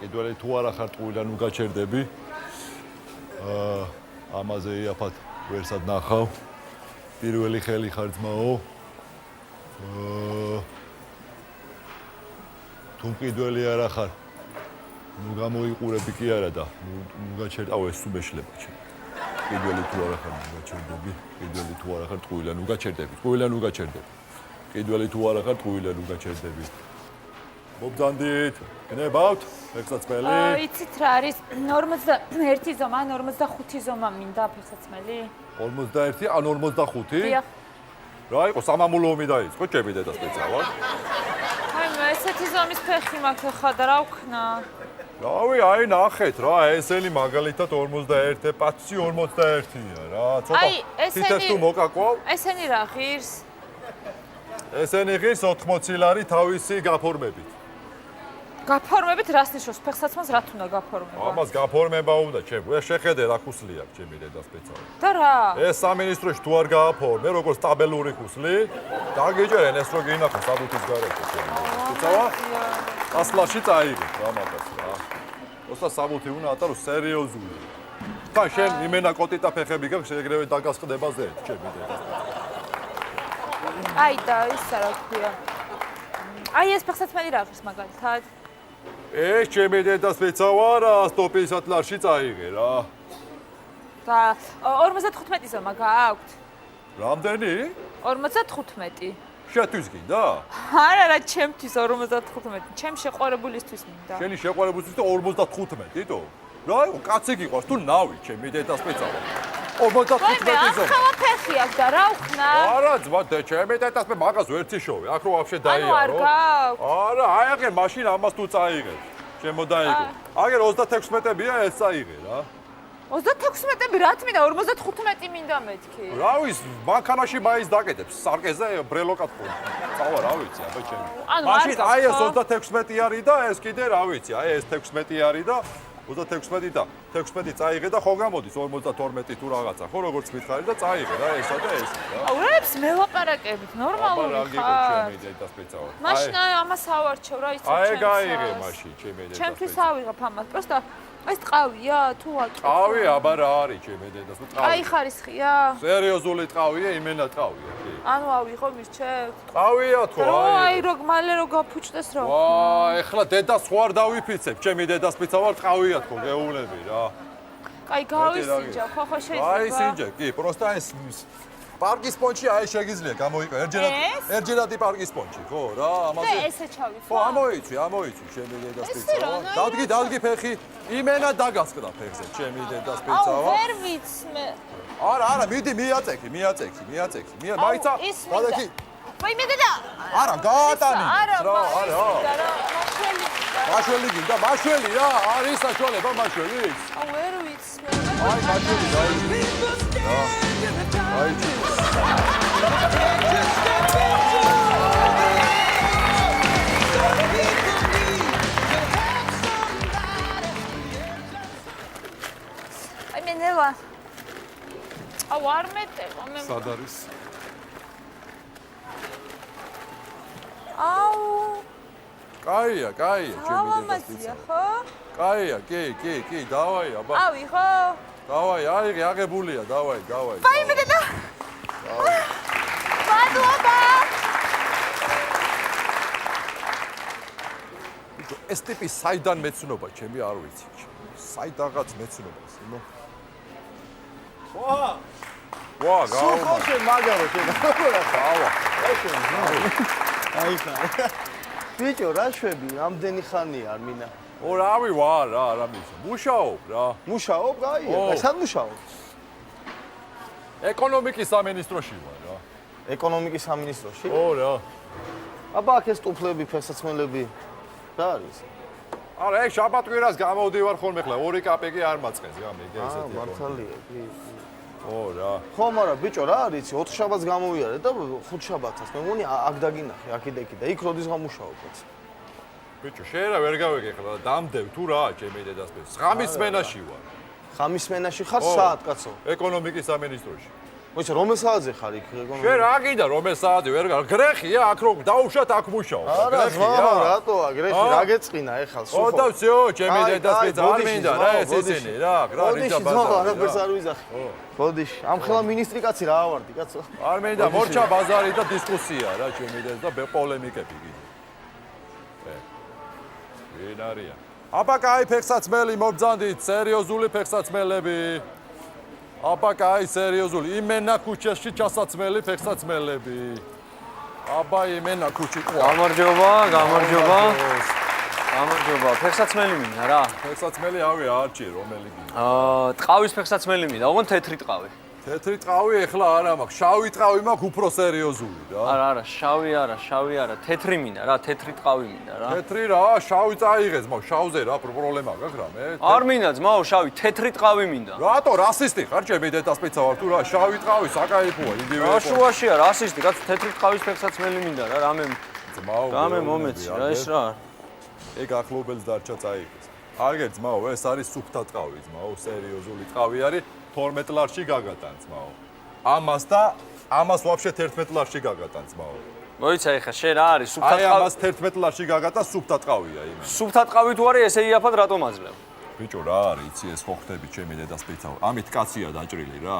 კიდველი თუ არა ხარ ტყუილან უგაჩერდები. ამაზე იაფად ვერსად ნახავ. პირველი ხელი ხარ ძმაო. თუ კიდველი არა ხარ. ნუ გამოიყურები კი არა და ნუ გაჩერდავ ეს სუბეშლება ჩემ. კიდველი თუ არა ხარ უგაჩერდები. კიდველი თუ არა ხარ ტყუილან უგაჩერდები. ტყუილან უგაჩერდები. კიდველი თუ არა ხარ ტყუილან უგაჩერდები. მობძანდით, გნებავთ, ფეხსაცმელი? იცით რა არის 41 ზომა, 45 ზომა მინდა ფეხსაცმელი? 41 ან 45? დიახ. რა იყო სამამულო ომი დაიწყო, ჩემი დედას მეცავა. აი მე ესეთი ზომის ფეხი მაქვს ხა და რა ვქნა? რავი, აი ნახეთ რა, ესენი მაგალითად 41, პაცი 41-ია რა. ცოტა თითებს თუ მოკაკვავ? ესენი რა ღირს? ესენი ღირს 80 ლარი თავისი გაფორმებით. გაფორმებით რას ნიშნავს? ფეხსაცმელს რა თუნდა გაფორმება? ამას გაფორმება უნდა, ჩემ. ეს შეხედე რა ხუსლი აქვს ჩემი დედას მეცავა. და რა? ეს სამინისტროში თუ არ გააფორმე, როგორც სტაბილური ხუსლი, დაგიჯერენ ეს რო გინახო საბუთის გარეშე ჩემი დედას მეცავა. ასლაში წაიღეთ რა მაგას რა. ოსა საბუთი უნდა ატარო სერიოზული. თან შენ იმენა კოტიტა ფეხები გაქვს, ეგრევე დაგასყდება ზე ჩემი დედას. აი და ისა რა ქვია. აი ეს ფეხსაცმელი რა ღირს მაგალითად? ეს ჩემი დედას მეცავა რა, 150 ლარში წაიღე რა. და 55 ზომა გააქვთ? რამდენი? 55. შეთვის გინდა? არა რა, ჩემთვის 55. ჩემ შეყვარებულისთვის მინდა. შენი შეყვარებულისთვის 55-იტო? რა იყო, კაცი გიყვარს თუ ნავი ჩემი დედას მეცავა? 55 ზომა. ახლა ფეხი აქვს და რა ვქნა? არა, ძმა, ჩემი დედას მე მაგას ვერთი შოვე, აქ რო ვაფშე დაიარო. ანუ არ გაქვს? არა, აი აგერ მაშინ ამას თუ წაიღე. ჩემო დაიგო. აგერ 36-ია ეს წაიღე რა. 36-ები რა თმინდა 55 მინდა მეთქი. რა ვიცი, მანქანაში მაინც დაკეთებს, სარკეზე ბრელოკატყო. წავა რა ვიცი, აბა ჩემი. მაშინ აი ეს 36 არის და ეს კიდე რა ვიცი, აი ეს 16 არის და 36 და 16 წაიღე და ხო გამოდის 52 თუ რაღაცა, ხო როგორც მითხარი და წაიღე რა ესა და ეს რა. აუ რებს მელაპარაკებით, ნორმალური ხარ. ჩემი დედას მეცავა. მაშინ ამას ავარჩევ რა იცი. აი გაიღე მაშინ ჩემი დედას. ჩემთვის ავიღებ ამას, პროსტა ეს ტყავია თუ აკეთე. ტყავი აბა რა არის ჩემი დედას, ტყავი. აი ხარისხია? სერიოზული ტყავია, იმენა ტყავია, კი. ანუ ავიღო მირჩევ. ტყავია თუ აი რო მალე რო გაფუჭდეს რა. ვა, ეხლა დედას ხო არ დავიფიცებ, ჩემი დედას პიცა ვარ ტყავია თქო, გეულები რა. აი გავისინჯა, ხო შეიძლება. აი სინჯა, კი, პროსტა ეს პარკის პონჩი აი შეგიძლია გამოიყო, ერთჯერადი პარკის პონჩი, ხო, რა, ამაზე. და ესე ჩავიცვა. ხო, ამოიცი, ჩემი დედას პიცა. დადგი ფეხი, იმენა დაგასკდა ფეხზე, ჩემი დედას პიცა. აუ, ვერ ვიცმე. არა, მიდი მიაწექი. მაიცა, დადაკი. ვაი მე დედა. არა, გაატანი. არა. მაშველი გინდა, მაშველი რა, არის საშუალება მაშველი. აუ, ვერ ვიცმე. აი, მაშველი დაიჭი. აი. აი მე ნელა. აუ, არ მეტევა მე. სად არის? აუ. კაია, ჩემი ამაზია, ხო? კაია, კი, დავაი, აბა. ავიღო. დავაი, აიღე, აღებულია, დავაი. ვაი მე დედა. მადლობა. ეს ტიპი საიდან მეცნობა, ჩემი არ ვიცი. საიდანღაც მეცნობას, იმო. ვა, გავა. შენ მაგარო შენ. გავა. აი ხა. ბიჭო, რა შვები, რამდენი ხანია არ მინა? რავი ვარ რა, რა მისო. მუშაობ რა. მუშაობ, გაია, სად მუშაობ? ეკონომიკის სამინისტროში ვარ რა. ეკონომიკის სამინისტროში? ო რა. აბა აქ ეს ტუფლები, ფეხსაცმელები რა არის? არა, ეგ შაბათ-კვირას გამოვდივარ ხოლმე ხლა, 2 კაპეკი არ მაწყეს გამი, ეგ ესეთი. მართალია, კი. ო რა. ხო, მაგრამ ბიჭო, რა არის? 4 შაბათს გამოვიარე და 5 შაბათს. მე მგონი აქ დაგინახე, აქ და იქ როდის გამუშაობ? ბიჭო, შენ რა ვერ გავიგე ხლა, დამდევ თუ რა, ჩემი დედას მე. ღამის სმენაში ვარ. ღამის სმენაში ხარ საათ, კაცო? ეკონომიკის სამინისტროში. მოიცა რომელ საათზე ხარ იქ? შენ რა გინდა რომელ საათზე ვერ გრეხია აქ რომ დაუშვათ აქ მუშაობ. არა, ზმავა, რატოა გრეხი, რა გეწყინა ეხლა სულ. ოდა всё, ჩემი დედას მეც არ მინდა რა ეს ისინი რა რიცა ზმავა, ბაზარი. არაფერს არ ვიზახი. ბოდიში, ამ ხელა მინისტრი კაცი რა ავარდი, კაცო. არ მინდა მორჩა ბაზარი და დისკუსია რა ჩემი დედას და პოლემიკები კიდე. ვინ არიან? აბა კაი ფეხსაცმელი მობძანდით, სერიოზული ფეხსაცმელები. აბა კაი სერიოზული, იმენა ქუჩაში ჩასაცმელი ფეხსაცმელები. აბა იმენა ქუჩი. გამარჯობა, გამარჯობა. გამარჯობა. ფეხსაცმელი მინდა რა. ფეხსაცმელი ავი არჩი რომელი გინდა? ტყავის ფეხსაცმელი მინდა, ოღონდ თეთრი ტყავი. თეთრი ტყავი ეხლა არა მაქვს, შავი ტყავი მაქვს უფრო სერიოზული რა. არა, შავი არა, თეთრი მინდა რა, თეთრი ტყავი მინდა რა. თეთრი რა, შავი წაიღეს, მაგრამ შავზე რა პრობლემა გაქვს რა მე? არ მინდა ძმაო, შავი, თეთრი ტყავი მინდა. რატო რასისტი ხარ ჩემი დედას პეცა ვარ თუ რა შავი ტყავი საკაიფოა იგივე. რა შუაშია, რასისტი, კაც თეთრი ტყავის ფეხსაცმელი მინდა რა, რამე მომეცი რა ეს რა. ეგ ახლობელს დარჩა წაიღეს. აგერ ძმაო, ეს არის სუფთა ტყავი ძმაო, სერიოზული ტყავი არის 12 ლარში გაგატან ძმაო. ამას ვაფშე 11 ლარში გაგატან ძმაო. მოიცა ეხა შენ რა არის სუფთა აი ტყავი? ამას 11 ლარში გაგატან სუფთა ტყავია იმენ. სუფთა ტყავი თუ არის ესე იაფად რატომ აძლევ? ბიჭო რა არის იცი ეს ხო ხტები ჩემი დედას პეცა. ამით კაცია დაჭრილი რა.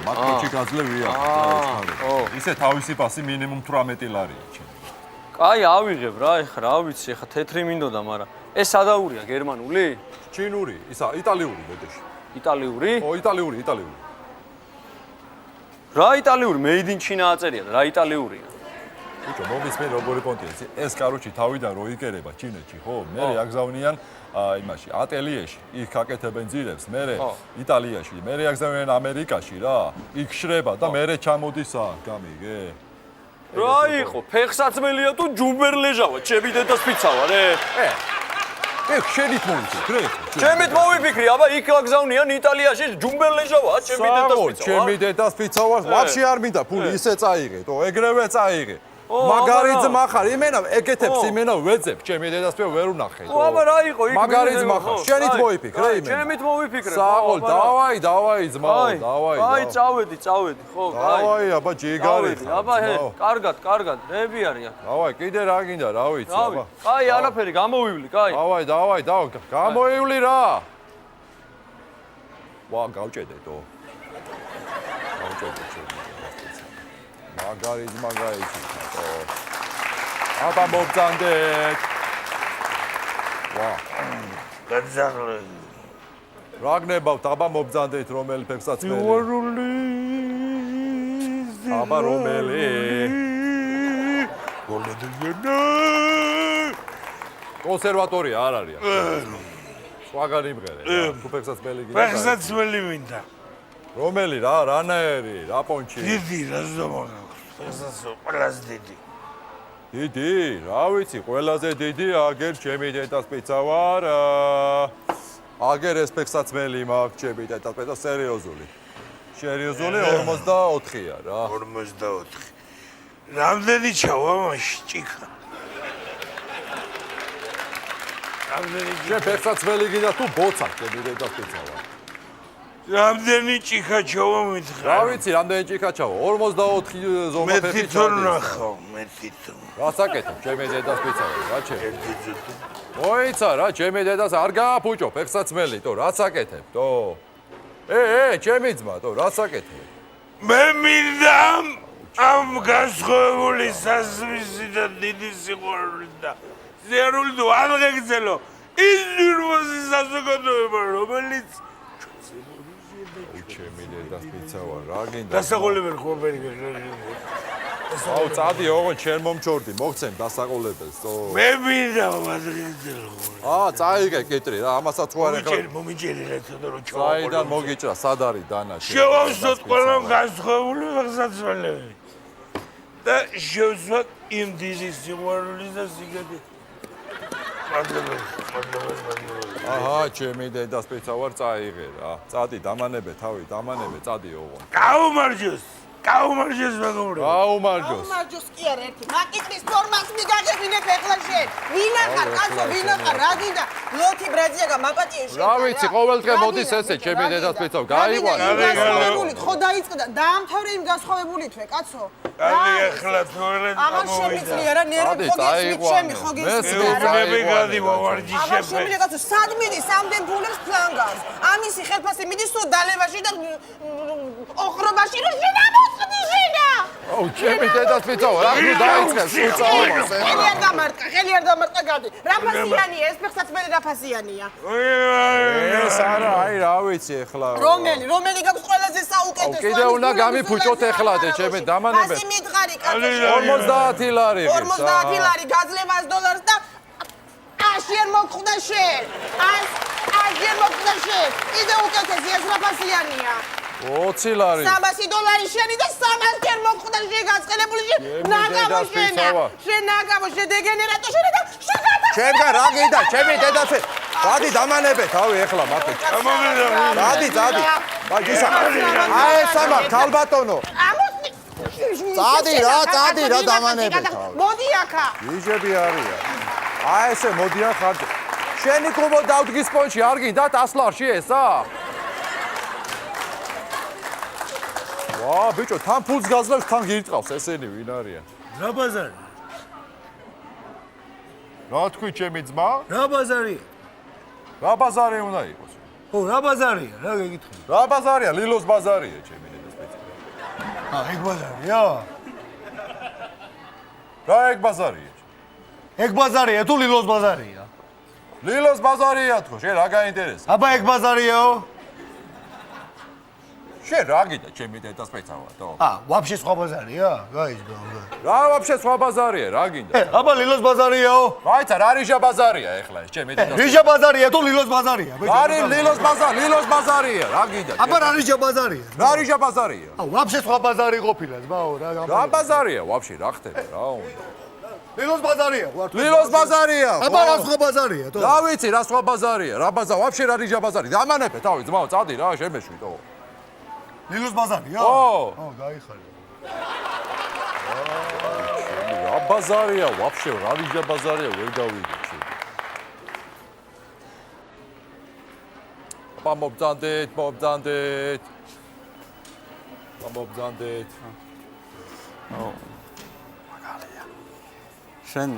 მაკროჩი გაძლევია ეს ისე თავისი პასი მინიმუმ 18 ლარია ჩემი. კაი ავიღებ რა ეხა რა ვიცი ეხა თეთრი მინდოდა მაგრამ ეს სადაურია გერმანული? ჩინური, ისა იტალიური ბოდიში. იტალიური? ო იტალიური. რა იტალიური? Made in China აწერია და რა იტალიურია? ბიჭო მომის მე როგორი პონტია ეს კაროჩი თავიდან რო იკერება ჩინეთში ხო? მე აგზავნიან იმაში ატელიეში იქ აკეთებენ ძირებს მე იტალიაში მე აგზავნიან ამერიკაში რა იქ შრება და მე ჩამოდის აქ გამიგე? რა იყო ფეხსაცმელია თუ ჯუმბერლეჟავა ჩემი დედას ფიცავა რე? ეგ შენით მოვიფიქრე? ჩემით მოვიფიქრი, აბა იქ აგზავნიან იტალიაში ჯუმბერლეჟავა ჩემი დედას ფიცავა. ჩემი დედას ფიცავა, ვაფშე არ მინდა ფული ისე წაიღე, თო ეგრევე წაიღე. მაგარი ძმა ხარ, იმენა ეკეთებს, იმენა ვეძებ, ჩემი დედას ფე ვერ უნახე. აბა რა იყო იქ? მაგარი ძმა ხარ, შენით მოვიფიქრე იმენა. ჩემით მოვიფიქრე. საყოლ, დავაი ძმაო, დავაი. აი, წავედი, ხო, აი. დავაი, აბა ჯიგარი ხარ. აბა, კარგად, რები არის აქ. დავაი, კიდე რა გინდა, რა ვიცი, აბა. აი, არაფერი, გამოვივლი, კაი. დავაი, გამოივლი რა. ვა, გავჭედეთო. გავჭედეთ ჩემი. მაგარი ძმა გაიჩინო. აბა მოგძანდეთ. ვა. გაძაღლე. რა გნებავთ, აბა მოგძანდეთ რომელი ფეხსაცმელი? სიყვარული. აბა რომელი? გოლოდინა. კონსერვატორია არ არის. სხვაგან იმღერე. თუ ფეხსაცმელი გინდა. ფეხსაცმელი მინდა. რომელი რა, რანაერი, რა პონჩი? დიდი რა ზომა გაქვს. ფეხსაცმელი ყველაზე დიდი. დიდი, რა ვიცი, ყველაზე დიდი აგერ ჩემი დედას პიცა ვარ. აგერ ეს ფეხსაცმელი მაქვს ჩემი დედას პიცა სერიოზული. სერიოზული 44-ია რა. 44. რამდენი ჩავა მაშინ ჭიქა? შენ ფეხსაცმელი გინდა თუ ბოცა ჩემი დედას პიცა ვარ. რამდენი ჭიქა ჩავა მითხრა? რა ვიცი, რამდენი ჭიქა ჩავა? 44 ზომა ფეხი მე თვითონ ნახავ, მე თვითონ. რაც აკეთებ, ჩემი დედას პიცა ვარ, რა ჩემი? მოიცა რა, ჩემი დედას არ გააფუჭო ფეხსაცმელი, თო რაც აკეთებ, თო. ჩემი ძმა, თო რაც აკეთებ? მე მინდა ამ განსხვავებული სასმისი და დიდი სიყვარული და ზერული თუ არ გეგზელო ის ნირვოზი საზოგადოება რომელიც ჩემი დედას პიცა ვარ, რა გინდა? დასაყოლებელ ხომბერი აუ წადი ოღონდ შენ მომჩორდი, მოგცემ დასაყოლებელს, თო. მე მინდა მაგდრეზელო წაიღე კიტრი რა, ამასაც ვარ ეხლა. მომიჭერი რა ცოტა რომ საიდან მოგიჭრა, სად არის დანა? შევავსოთ ყველა განსხვავებული ფეხსაცმელები და შევსვათ იმ დიდი სიყვარულის და სიგადი. აჰა, ჩემი დედას პიცა ვარ, წაიღე რა. წადი, დამანებე თავი, წადი ოღონდ. გაუმარჯოს. გაუმარჯოს მეგობრებო. გაუმარჯოს. მარჯოს კი არა ერთი. მაკიტრის ფორმას მიგაგებინეთ ეხლა შენ. ვინ ახარ, კაცო, ვინ ახარ, რა გინდა? ლოთი ბრაძიაგა მაპატიე შენ. რა ვიცი, ყოველდღე მოდის ესე, ჩემი დედას ვიცავ, გაიყვანე. გასხოვებულით, ხო დაიწყდა, დაამთავრე იმ გასხოვებულითვე, კაცო. აი ახლა თორემ აღარ შემიძლია რა ნერვი ხო გესმით ჩემი ხო გესმით რა. მე გადივა ვარჯიშები. აღარ შემიძლია კაცო, სად მიდის ამდენ ფულებს ფლანგავს. ამისი ხელფასი მიდის თუ დალევაში და ოხრობაში რომ შენ ამოწყდი შენა. აუ, ჩემი დედას ვიცავ, რა ნუ დაიწყეს უწაობას. ხელი არ დამარტყა გადი. რა ფასიანია ეს ფეხსაცმელი რა ფასიანია? ეს არა, აი რა ვიცი ეხლა. რომელი გაქვს ყველაზე საუკეთესო? კიდე უნდა გამიფუჭოთ ეხლა დე ჩემი დამანებე. ფასი მითხარი კაცო. 50 ლარი. 50 ლარი გაძლევა $100 და აშიერ მოგხვდა შენ. აშიერ მოგხვდა შენ. კიდე უკეთესი ეს რა ფასიანია? 20 ლარი. $300 შენი და 300 ჯერ მოგხვდა შენ გაწყენებული შენ. ნაგავო შენა. შენ ნაგავო შენ დეგენერატო შენ და ჩემგან რა გინდა ჩემი დედასე დადი დამანებე თავი ეხლა მათე დადი მაგისა აი ეს ამა ქალბატონო დადი რა დამანებე თავი მოდი აქა იჟები არიან აი ესე მოდიან ხარჯი შენი კუბო დავდგის პონჩი არ გინდათ 100 ლარში ესა ვა ბიჭო თან ფულს გაძლევს თან გირტყავს ესენი ვინ არიან რა ბაზარი? რა თქვი ჩემი ძმა? რა ბაზარია? რა ბაზარი უნდა იყოს? ხო, რა ბაზარია? რა გეკითხე? რა ბაზარია? ლილოს ბაზარია ჩემი დედა სპეციალურად. ეგ ბაზარია? რა ეგ ბაზარია? ეგ ბაზარია თუ ლილოს ბაზარია? ლილოს ბაზარია თქო, შენ რა გაინტერესა? აბა ეგ ბაზარიაო? შენ რა გიდა ჩემი დედა სპეციალურადო? ვაფშე სხვა ბაზარია? გაიზგო. რა ვაფშე სხვა ბაზარია, რა გინდა? აბა ლილოს ბაზარიაო? რაიცა რა რიჟა ბაზარია ეხლა ეს ჩემი დედა. რიჟა ბაზარია თუ ლილოს ბაზარია? არი ლილოს ბაზარია, რა გინდა? აბა რა რიჟა ბაზარია? რა რიჟა ბაზარია? ვაფშე სხვა ბაზარი ყოფილა, ძმაო, რა რა ბაზარია ვაფშე, რა ხდება რა უნდა? ლილოს ბაზარია, ვარ. ლილოს ბაზარია. აბა რა სხვა ბაზარია, თო? რა ვიცი, რა სხვა ბაზარია, რა ბაზარ, ვაფშე რა რიჟა ბაზარი. დამანებე თავი ძმაო, წადი რა, შემეშვი თო. ლილოს ბაზარია? ო, გაიხარე. რა ბაზარია, ვაფშე რა რიჟა ბაზარია, ვერ გავიგე შენ. აბა მობძანდეთ. მობძანდეთ. შენ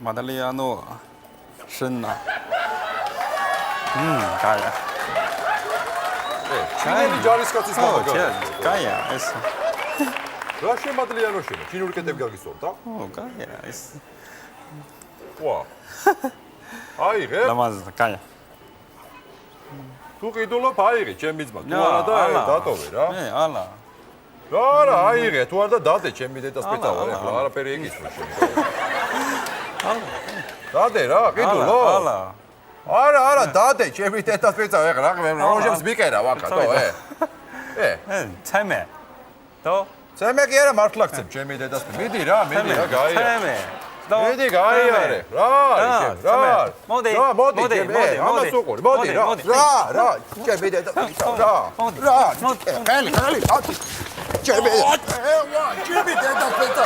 მადალიანო შენნა კაია ჩინელი ჯარისკაცის მაგარი. კაია ეს რა შემადლიანო შენ? ჩინური კეტები გაგისწორდა? კაია ეს ვა. აიღე? ლამაზ კაია თუ ყიდულობ აიღე ჩემი ძმა. თუ არა და დატოვე რა. ალა რა აიღე, თუ არა და დადე ჩემი დედას პეცავა, ეხლა არაფერი ეკითხა შენ. დადე რა, ყიდულო? არა, დადე ჩემი დედას პეცავა, ეხლა რა რომჟებს მიყერა ვაკა, ცემე დო ცემე კი არა მართლა გცემ ჩემი დედას მიდი რა გაიარე ცემე მიდი გაიარე რა მოდი ამას უყური მოდი რა ჩემი დედა რა ხელი ჩემი დედა პეცა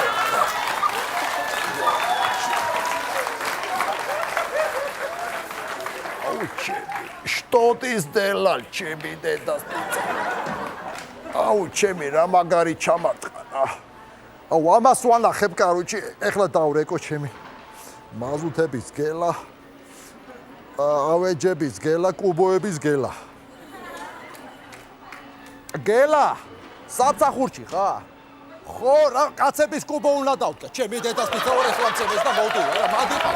Что ты сделал, ჩემი დედას პეცა აუ ჩემი რა მაგარი ჩამარტყა აუ ამას ვანახებ კაროჩი ეხლა დავრეკო ჩემი მაზუთების გელა ავეჯების გელა კუბოების გელა საფსახურში ხა ხო რა კაცების კუბო უნდა დავდგა ჩემი დედას მიცავარ ეხლა მცემეს და მოვდივარ რა მადიყავ